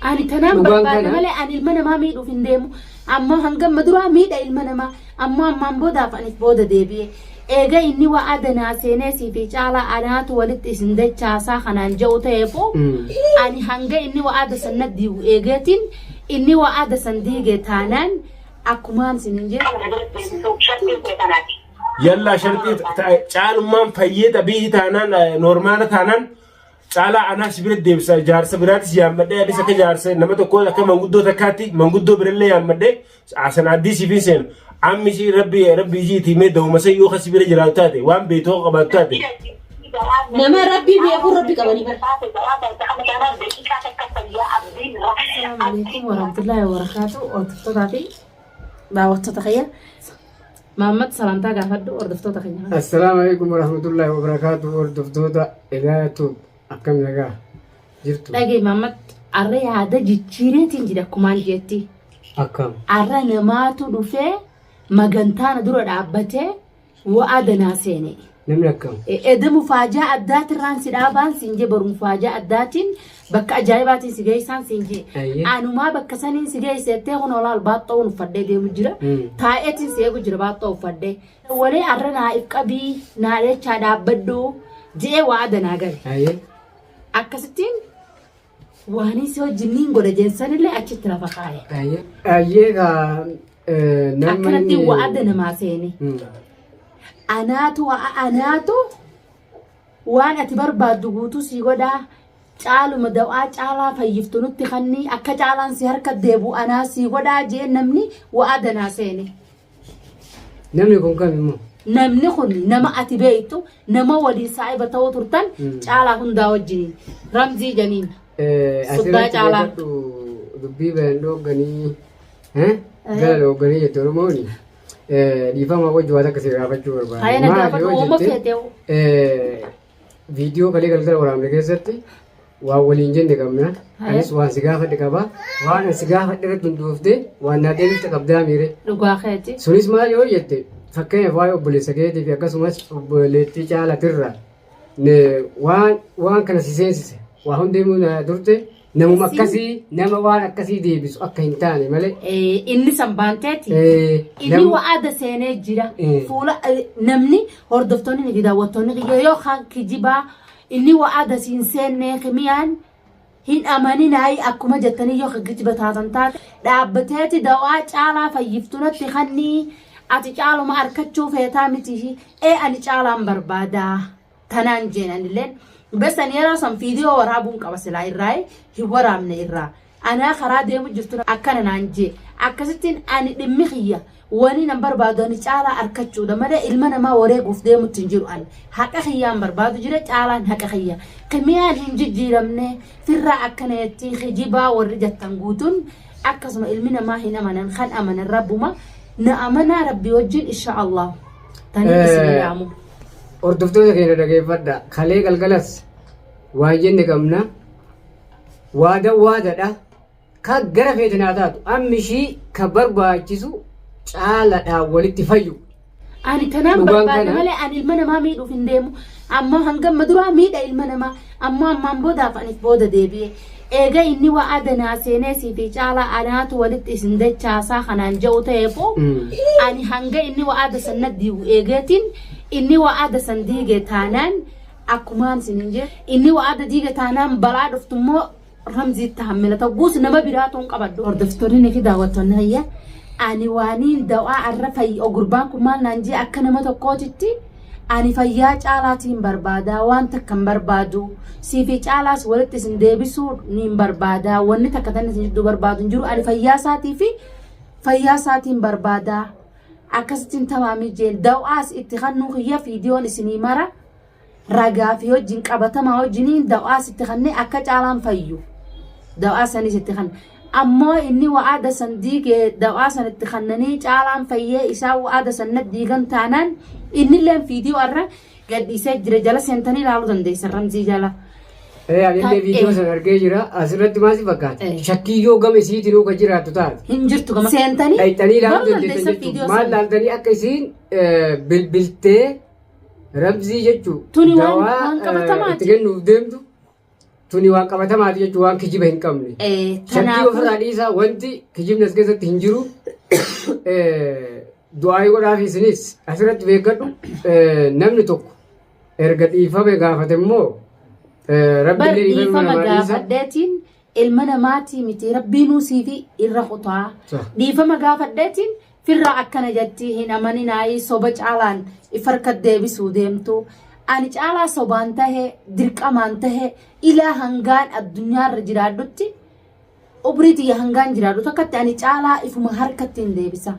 أنا تنام برباد ملأ أنا المنا ما ميدو في ندمو أما هنجم مدروا ميدا المنا ما أما بودا فأني بودا دبي إيجا إني وعدنا سيناسي في شالا أنا تولدت إسندت شاسا خنان جو تيفو أنا هنجا إني وعد سند ديو إيجاتين إني وعد سنديجة تانان أكمان سننجي يلا شرطي تعال ما فيدا به تانان نورمال تانان تعال أنا سبيل ديبس جارس برات يا مدة أدي سك جارس نما تقول لك منقدو تكاتي منقدو برلي يا مدة عشان أدي سيفين عمي شي ربي جيتي مدة وما سيو خسبيل جراتاتي وام بيتو قباتاتي نما ربي بيقول ربي كمان السلام عليكم ورحمة الله وبركاته وتفتاتي دعوت تخيل محمد سلامتا قافد وردفتو تخيل السلام عليكم ورحمة الله وبركاته وردفتو إلهاتو أكم لغا جرتو لقي محمد أرى هذا جيرتين جدا كمان جيتي أكم أرى نماتو دفع مغنتان درو دابته وعدنا سيني نملكم إذا مفاجأة ذات الرانس دابان سنجي بر مفاجأة ذات بك أجايبات سجاي سان سنجي أنا ما بك سنين سجاي سته هون ولا الباطو نفدي دي مجرا تايت سيجو جرباطو فدي ولي أرنا إفكابي ناري شادا بدو جي وعدنا غير أكستين واني سو جنين غدا جنسان اللي أشترى فقاية أيه أكنتي وعدنا ما سيني أناتو وأنا أتبر بعدوتو سيغدا تعالوا مدوعة تعالى فيفتنو تخني أكا تعالى سيهر كديبو أنا سيغدا جي نمني وعدنا سيني نمني كون كم نمني خني نما أتبيتو نما ولي صعيبة توترتن تعالى هندا وجنين رمزي جنين صدق تعالى دبي بندو غني ها قالوا غني يترموني di fama wajju wada kasi gafachuu barbaada. Hayana gaafatu uuma feeteewu. Viidiyoo kalee galgala waraabne keessatti waan waliin jenne qabna. Anis waan si gaafadhe qaba. Waan si gaafadhe irratti hundooftee waan naa deebifte qabdaa miire. Dhugaa keeti. Sunis maal yoo jette fakkeenyaaf waa'ee obboleessa keetii fi akkasumas obboleettii caalatirra waan kana si seensise waa hundee na turte. Namuma akkasii nama waan akkasii deebisu akka hin taane malee. Inni sanbaanteeti. Inni wa'aada seenee jira. Fuula namni hordoftoonni ni daawwattoonni yoo kan kijibaa inni wa'aada siin seennee kimiyaan hin amaninaayi akkuma jettanii yoo kijiba taatan taate dhaabbateeti dawaa caalaa fayyiftunatti kannii ati caaluma harkachuu feetaa miti ani caalaan barbaadaa tanaan jeenanilleen. بس أنا راسم فيديو ورابون كبسلا الرأي هو رامنا الرأي أنا خراد يوم جرتنا أكنا نانجي أكستين أنا دمخية واني نمبر بعداني تعالى أركتشو ده ماذا إلمنا ما وريق وفديه متنجرو أن هكا خيام بربادو جري تعالى هكا خيا كميان هنجي جيرمني في الرأي أكنا يتيخي جيبا ورجت تنقوتون أكسم إلمنا ما هنا من خان أمن الرب ما نأمنا ربي وجين إن شاء الله تاني بسم الله Hordoftoota keenya dhaggeeffadha. Kalee galgalas waan jenne qabna. Waadaadha. Kan gara feetinaa taatu amma ishii kan barbaachisu caaladhaan walitti fayyu. Ani tanaan barbaada malee ani ilma namaa miidhuuf hin deemu. Amma hangam maduraa miidha ilma namaa. Amma ammaan boodaaf anis booda deebi'e. Eega inni wa'adanaa seenesii fi caalaa anaatu walitti isin dachaasaa kanaan ja'u ta'eefoo ani hanga inni wa'ada sanna diigu eegeetiin inni wa'ada san diige taanaan akkumaan sinin jee inni wa'ada diige taanaan balaa dhuftummoo ramziitti hammila ta'uus nama biraatuun qabaddu. Hordoftoonni fi daawwattoonni hayya ani waaniin dawaa arra fayyi ogurbaan kun maal naan jee akka nama tokkootitti ani fayyaa caalaatiin barbaadaa waan takkan barbaadu siifi caalaas walitti isin deebisuu niin barbaadaa wanni takka tan isin jidduu barbaadu jiru ani fayyaa isaatii fi fayyaa isaatiin barbaadaa akkasittiin tamaamii jeel daw'aas itti kannuu kiyya fiidiyoon isinii mara ragaa fi wajjin qabatamaa wajjiniin daw'aas itti kannee akka caalaan fayyu daw'aa sanis itti kanne ammoo inni wa'aada san diigee daw'aa san itti kannanii caalaan fayyee isaa wa'aada san diigan taanaan inni leen fiidiyoo irra gadhiisee jira jala seentanii ilaaluu dandeessan ramzii jala. Anillee viidiyoo san argee jira asirratti maal fakkaata shakkiyyoo gama isiitiin uga jiraattu taate. Hin jirtu gama seentanii dhayxanii ilaaluu dandeessan jechuudha maal laaltanii akka isiin bilbiltee ramzii jechuudha tuni waan qabatamaati itti kennuuf deemtu tuni waan qabatamaati jechuun waan kijiba hin qabne. Shakkii ofirraa dhiisaa wanti kijibni as keessatti hin jiru. Du'aa godhaaf isinis asirratti beekadhu namni tokko erga dhiifame gaafate immoo rabbiin dhiifama gaafadheetiin ilma namaatii miti rabbiinuu siifi irra kutaa. Dhiifama gaafadheetiin firraa akkana jetti hin amaninaayii soba caalaan ifarka deebisuu deemtu. Ani caalaa sobaan tahee dirqamaan tahee ilaa hangaan addunyaarra jiraadhutti ubriitii hangaan jiraadhu akkatti ani caalaa ifuma harkatti hin deebisa.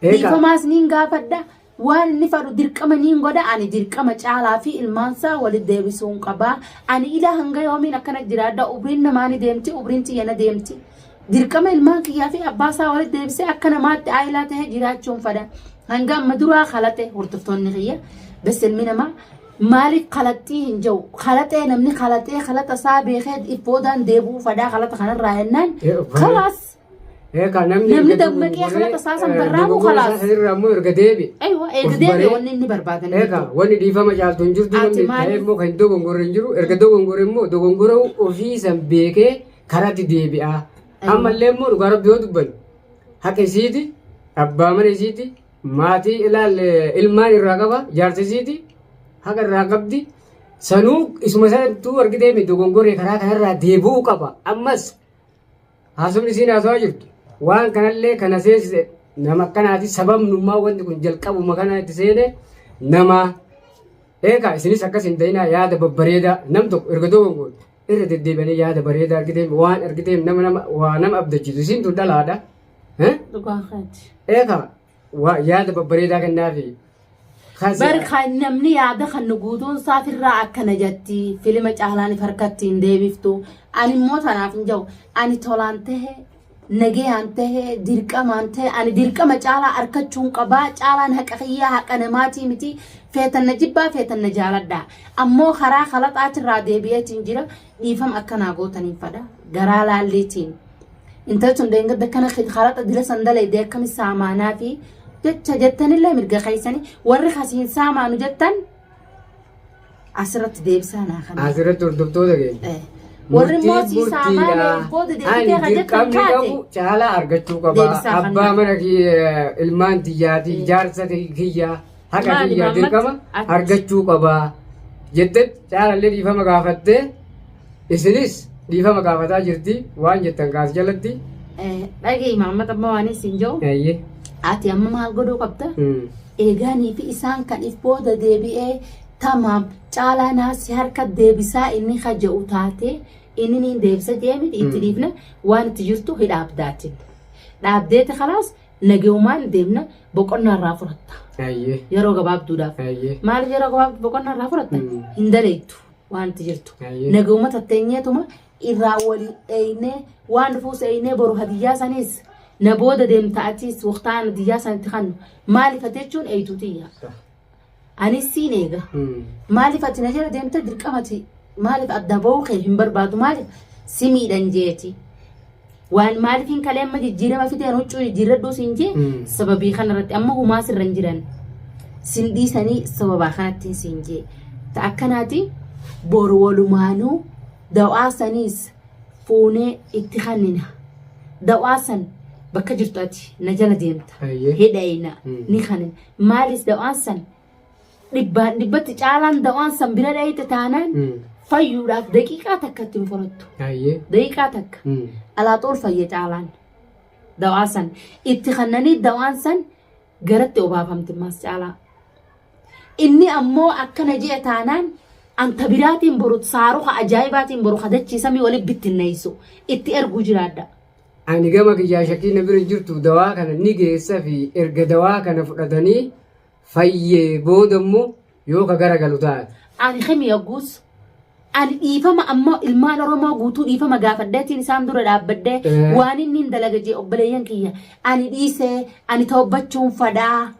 Dhiifamaas niin gaafadha waan inni fadhu dirqama niin godha ani dirqama caalaa fi ilmaansaa walitti deebisuun qabaa. Ani ilaa hanga yoomiin akkana jiraadha ubriin namaani deemti ubriin tiyyana deemti. Dirqama ilmaan kiyyaa fi abbaasaa walitti deebisee akka namaatti aayilaa tahee jiraachuun fadha. Hanga amma duraa kalate hordoftoonni kiyya bas ilmi namaa maaliif kalaxii hin jiru kalaxee namni kalaxee kalata isaa beekee ibboodaan deebuu fadaa kalata kanarraa jennaan kalaas namni dammaqee kalata isaa san barraamu kalaas ammoo erga deebi erga deebi wanni inni barbaadan wanni dhiifama caaltu hin jirtu namni ta'ee immoo kan dogongore hin jiru erga dogongore immoo dogongora ofii san beekee karatti deebi'a ammallee immoo dhugaa rabbi yoo dubbannu haqa isiiti abbaa mana isiiti maatii ilaal ilmaan irraa qaba jaarsa isiiti haga irraa qabdi sanuu isuma sanattuu argitee mi dogongoree karaa kanarraa deebi'uu qaba ammas haasofni isiin haasawaa jirtu waan kanallee kana seensise nama akkanaati sababnummaa wanti kun jalqabuma kana itti seene nama eegaa isinis akkas hin ta'inaa yaada babbareedaa nam tokko erga dogongore irra deddeebi'anii yaada bareedaa argitee waan argitee nama abdachiisu isiin tun dhalaadha eegaa yaada babbareedaa kennaafi barkaan namni yaada kan guutuun saafirraa akkana jetti filima caalaan harkatti hin deebiftu ani immoo tanaaf hin jiru ani tolaan tahee nagayaan tahee dirqamaan tahee ani dirqama caalaa harkachuun qabaa caalaan haqa kiyyaa haqa namaatii miti feetanna jibbaa feetanna jaaladhaa ammoo karaa kalaxaatirraa deebi'eetiin jira dhiifama akkanaa gootaniin fadha garaa laalleetiin intalli sun deengadda kana kalaxa dila sandalee deekami saamaanaa fi jecha jettanillee mirga keessanii warri kasiin saamaanu jettan asirratti deebisaa naa kana asirratti hordoftoota keenya warri mootii saamaanu booda deebitee hajjatan kaate caalaa argachuu qaba abbaa mana ilmaan tiyyaatii jaarsa kiyyaa haqa kiyyaa dirqama argachuu qaba jettee caalallee dhiifama gaafattee isinis dhiifama gaafataa jirti waan jettan kaas jalatti dhagee maammata amma waan isin jiru ati amma maal godhuu qabda eegaanii fi isaan kan if booda deebi'ee tamaam caalaa naasi harka deebisaa inni haja'u taate inni niin deebisa deemit itti dhiifna waan itti jirtu hidhaabdaatin dhaabdeeti khalaas nageumaan deemna boqonnaa irraa furatta yeroo gabaabduudhaaf maaliif yeroo gabaabdu boqonnaa irraa furatta hin daleettu waan itti jirtu nageuma tatteenyeetuma irraa walii eeynee waan dhufuus eeynee boru hadiyyaa saniis na booda deemtaatis waqtaan hadiyyaa sanitti kannu maaliif ateechuun eeytuutiyya anis siin eega maaliif ati na jala deemte dirqamati maaliif adda ba'uu kee hin barbaadu maaliif si miidhan jeeti waan maaliif hin kaleemma jijjiirama fiteen huccuu jijjiirradhuu siin jee sababii kanarratti amma humaa sirra hin jiran sin dhiisanii sababaa kanatti siin jee ta akkanaati boru walumaanuu dawaa saniis fuunee itti kannina dawaa san bakka jirtu ati na jala deemta hidhayna ni kannina maalis dawaan san dhibbatti caalaan dawaan san bira dhayite taanaan fayyuudhaaf daqiiqaa takka ittiin furattu daqiiqaa takka alaa xool fayye caalaan dawaa san itti kannanii dawaan san garatti obaafamti maas caalaa inni ammoo akkana jee taanaan anta biraatiin boru saaruka ajaa'ibaatiin boru kadachiisamii walitti bittinneessu itti erguu jiraadha. Ani gama kiyyaa shakkii na bira jirtu dawaa kana ni geessa fi erga dawaa kana fudhatanii fayyee booda immoo yoo ka garagalu taate. Ani himi yagguus ani dhiifama ammoo ilmaan Oromoo guutuu dhiifama gaafaddeetiin isaan dura dhaabbadde waan inni dalaga jee obboleeyyan kiyya ani dhiisee ani tawbachuun fadhaa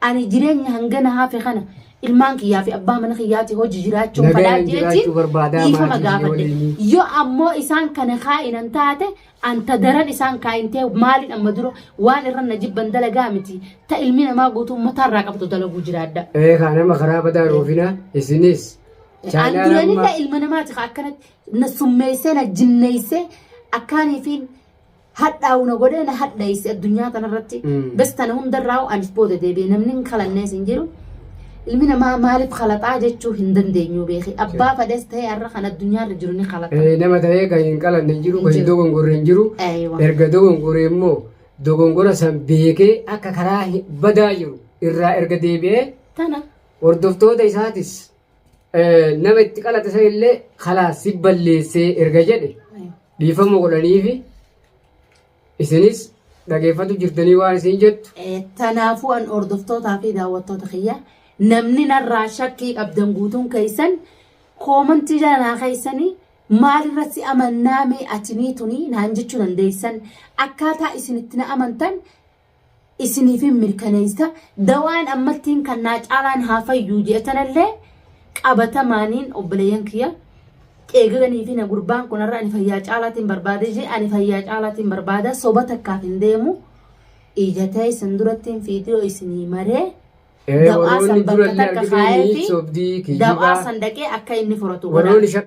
ani jireenya hangana hafe kana ilmaan kiyyaa fi abbaa mana kiyyaati hojii jiraachuun fadhaa jeetiin dhiifama gaafadde yoo ammoo isaan kana kaa'inan taate anta daran isaan kaa'intee maaliin amma dura waan irra na jibban dalagaa miti ta ilmi namaa guutuu mataarraa qabdu dalaguu jiraadha. Kana nama karaa badaa roofina isinis An duranillee ilma namaati akkanatti na summeessee na jinneessee akkaaniifiin hadhaa'una godhee na hadheesse addunyaa kanarratti. Bas tana hundarraa anis booda deebi'e namni hin kalannees hin jiru. Ilmi namaa maaliif khalaxaa jechuu hin dandeenyu beeki. Abbaa fadhees ta'ee har'a kan addunyaarra jiru ni khalaxa. Nama ta'ee kan hin qalanne hin jiru kan hin dogongorre hin jiru. Erga dogongoree immoo dogongora san beekee akka karaa badaa jiru irraa erga deebi'ee Tana. hordoftoota isaatis nama itti qalate san illee khalaas si balleessee erga jedhe dhiifama godhaniifi isinis dhageeffatu jirtanii waan isin jettu. Tanaafuu an hordoftootaa fi daawwattoota kiyya namni narraa shakkii qabdan guutuun keessan koomantii janaa keessanii maalirratti amannaa mee atinii tuni naan jechuu dandeessan akkaataa isinitti na amantan isiniif mirkaneessa dawaan ammattiin kan naa caalaan haa fayyuu jeetanallee qabatamaaniin obboleeyyan kiyya eeganii fi na gurbaan kunarra ani fayyaa caalaatiin barbaade je ani fayyaa caalaatiin barbaada soba takkaaf hin deemu ijatee isin durattiin viidiyoo isinii maree dawaa san bakka takka kaayee fi dawaa san dhaqee akka inni furatu godha.